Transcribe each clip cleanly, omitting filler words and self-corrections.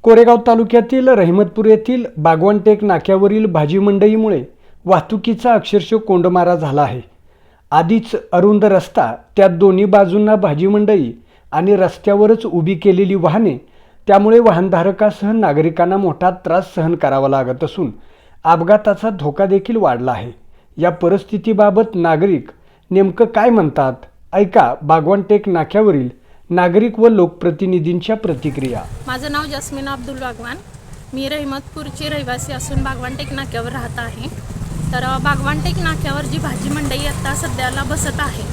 कोरेगाव तालुक्यातील रहिमतपूर येथील बागवानटेक नाक्यावरील भाजी मंडईमुळे वाहतुकीचा अक्षरशः कोंडमारा झाला आहे. आधीच अरुंद रस्ता, त्यात दोन्ही बाजूंना भाजी मंडई आणि रस्त्यावरच उभी केलेली वाहने, त्यामुळे वाहनधारकासह नागरिकांना मोठा त्रास सहन करावा लागत असून अपघाताचा धोका देखील वाढला आहे. या परिस्थितीबाबत नागरिक नेमकं काय म्हणतात, ऐका बागवानटेक नाक्यावरील नागरिक व लोकप्रतिनिधींच्या प्रतिक्रिया. माझं नाव जस्मिन अब्दुल बागवान. मी रहिमतपूरची रहिवासी असून बागवानटेक नाक्यावर राहत आहे. तर बागवानटेक नाक्यावर जी भाजी मंडई आता सध्याला बसत आहे,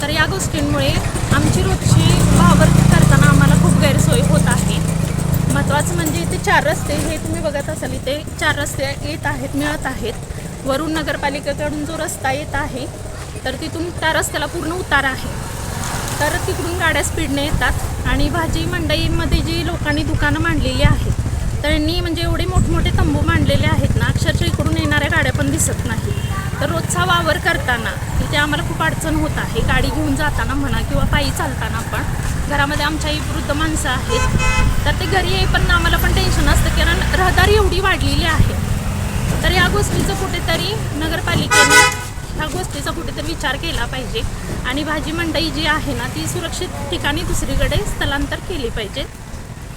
तर या गोष्टींमुळे आमची रोजची वावर करताना आम्हाला खूप गैरसोय होत आहे. महत्त्वाचं म्हणजे इथे 4 रस्ते, हे तुम्ही बघत असाल, इथे 4 रस्ते येत आहेत, मिळत आहेत. वरून नगरपालिकेकडून जो रस्ता येत आहे, तर तिथून त्या रस्त्याला पूर्ण उतार आहे. तर तिकडून गाड्या स्पीडने येतात आणि भाजी मंडईमध्ये जी लोकांनी दुकानं मांडलेली आहेत, त्यांनी म्हणजे एवढे मोठमोठे तंबू मांडलेले आहेत ना, अक्षरशः इकडून येणाऱ्या गाड्या पण दिसत नाही. तर रोजचा वावर करताना इथे आम्हाला खूप अडचण होत आहे. गाडी घेऊन जाताना म्हणा किंवा पायी चालताना पण. घरामध्ये आमच्याही वृद्ध माणसं आहेत, तर ते घरी येईपर्यंत आम्हाला पण टेन्शन असतं, कारण रहदारी एवढी वाढलेली आहे. तर या गोष्टीचं कुठेतरी नगरपालिकेने ह्या गोष्टीचा कुठेतरी विचार केला पाहिजे आणि भाजी मंडई जी आहे ना, ती सुरक्षित ठिकाणी दुसरीकडे स्थलांतर केली पाहिजे.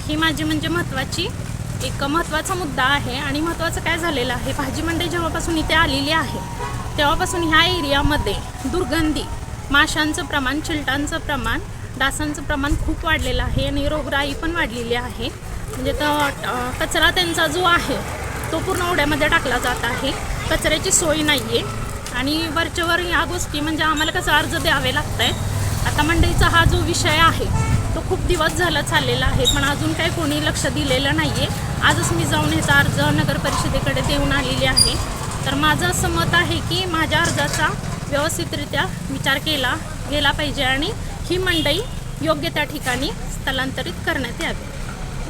ही माझी म्हणजे महत्त्वाचा मुद्दा आहे. आणि महत्त्वाचं काय झालेलं आहे, भाजी मंडई जेव्हापासून इथे आलेली आहे तेव्हापासून ह्या एरियामध्ये दुर्गंधी, माशांचं प्रमाण, चिलटांचं प्रमाण, डासांचं प्रमाण खूप वाढलेलं आहे आणि रोगराई पण वाढलेली आहे. म्हणजे कचरा त्यांचा जो आहे तो पूर्ण ओढ्यामध्ये टाकला जात आहे. कचऱ्याची सोय नाही आहे आणि वरच्यावर ह्या गोष्टी म्हणजे आम्हाला कसं अर्ज द्यावे लागत आहेत. आता मंडईचा हा जो विषय आहे तो खूप दिवस झाला चाललेला आहे, पण अजून काही कोणी लक्ष दिलेलं नाही आहे. आजच मी जाऊन ह्याचा अर्ज नगर परिषदेकडे देऊन आलेली आहे. तर माझं असं मत आहे की माझ्या अर्जाचा व्यवस्थितरित्या विचार केला गेला पाहिजे आणि ही मंडई योग्य त्या ठिकाणी स्थलांतरित करण्यात यावी.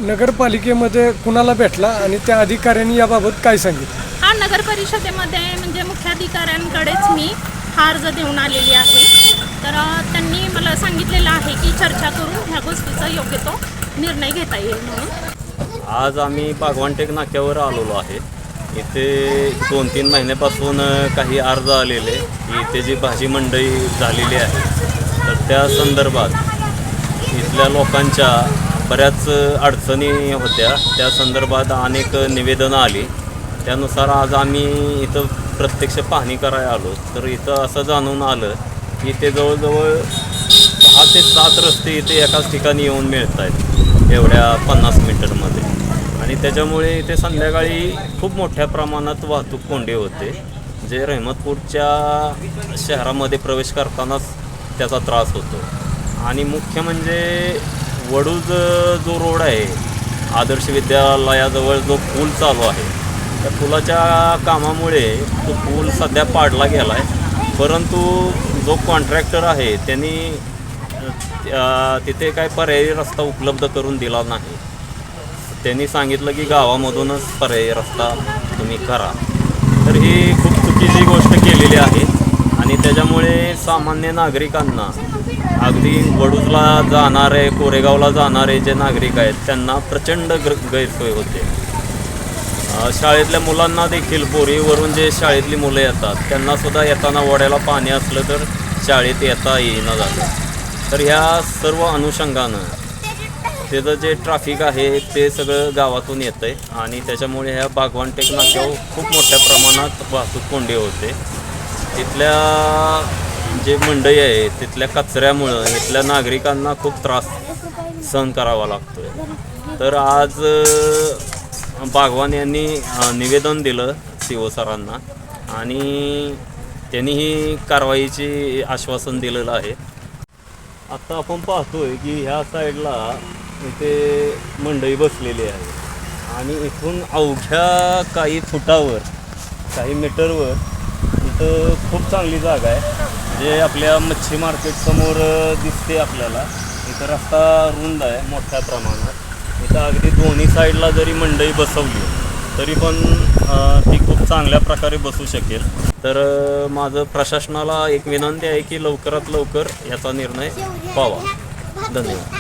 नगरपालिकेमध्ये कुणाला भेटला आणि त्या अधिकाऱ्यांनी याबाबत काय सांगितलं? हा, नगर परिषदेमध्ये म्हणजे मुख्याधिकाऱ्यांकडेच मी हा अर्ज देऊन आलेली आहे. तर त्यांनी मला सांगितलेलं आहे की चर्चा करून ह्या गोष्टीचा योग्य तो निर्णय घेता येईल म्हणून. आज आम्ही बागवानटेक नाक्यावर आलेलो आहे. इथे 2-3 महिन्यापासून काही अर्ज आलेले की इथे जी भाजी मंडई झालेली आहे, तर त्या संदर्भात इथल्या लोकांच्या बऱ्याच अडचणी होत्या. त्या संदर्भात अनेक निवेदनं आली. त्यानुसार आज आम्ही इथं प्रत्यक्ष पाहणी करायला आलो. तर इथं असं जाणून आलं की इथे जवळजवळ 6 ते 7 रस्ते इथे एकाच ठिकाणी येऊन मिळत आहेत एवढ्या 50 मीटरमध्ये. आणि त्याच्यामुळे इथे संध्याकाळी खूप मोठ्या प्रमाणात वाहतूक कोंडी होते, जे रहिमतपूरच्या शहरामध्ये प्रवेश करतानाच त्याचा त्रास होतो. आणि मुख्य म्हणजे वडूज जो रोड आहे, आदर्श विद्यालयाजवळ जो पूल चालू आहे, त्या पुलाच्या कामामुळे तो पूल सध्या पाडला गेला आहे. परंतु जो कॉन्ट्रॅक्टर आहे त्यांनी तिथे काय पर्यायी रस्ता उपलब्ध करून दिला नाही. त्यांनी सांगितलं की गावामधूनच पर्यायी रस्ता तुम्ही करा. तर ही खूप चुकीची गोष्ट केलेली आहे आणि त्याच्यामुळे सामान्य नागरिकांना, अगदी वडूजला जाणारे, कोरेगावला जाणारे जे नागरिक आहेत त्यांना प्रचंड गैरसोय होते. शाळेतल्या मुलांना देखील, बोरीवरून जे शाळेतली मुलं येतात त्यांनासुद्धा येताना ओढ्याला पाणी असलं तर शाळेत येता येईना झालं. तर ह्या सर्व अनुषंगानं त्याचं जे ट्रॅफिक आहे ते सगळं गावातून येतं आहे आणि त्याच्यामुळे ह्या बागवानटेक नाक्यावर खूप मोठ्या प्रमाणात वाहतूक कोंडी होते. तिथल्या जे मंडई आहे तिथल्या कचऱ्यामुळं इथल्या नागरिकांना खूप त्रास सहन करावा लागतो आहे. तर आज बागवान यांनी निवेदन दिलं CO सरांना आणि त्यांनी ही कारवाईची आश्वासन दिलेलं आहे. आता आपण पाहतोय की ह्या साईडला इथे मंडई बसलेली आहे आणि इथून अवघ्या काही फुटावर, काही मीटरवर इथं खूप चांगली जागा आहे, जे आपल्या मच्छी मार्केट समोर दिसते आपल्याला. इथं रस्ता रुंद आहे मोठ्या प्रमाणात. इथं अगदी दोन्ही साईडला जरी मंडई बसवली तरी पण ती खूप चांगल्या प्रकारे बसू शकेल. तर माझं प्रशासनाला एक विनंती आहे की लवकरात लवकर याचा निर्णय व्हावा. धन्यवाद.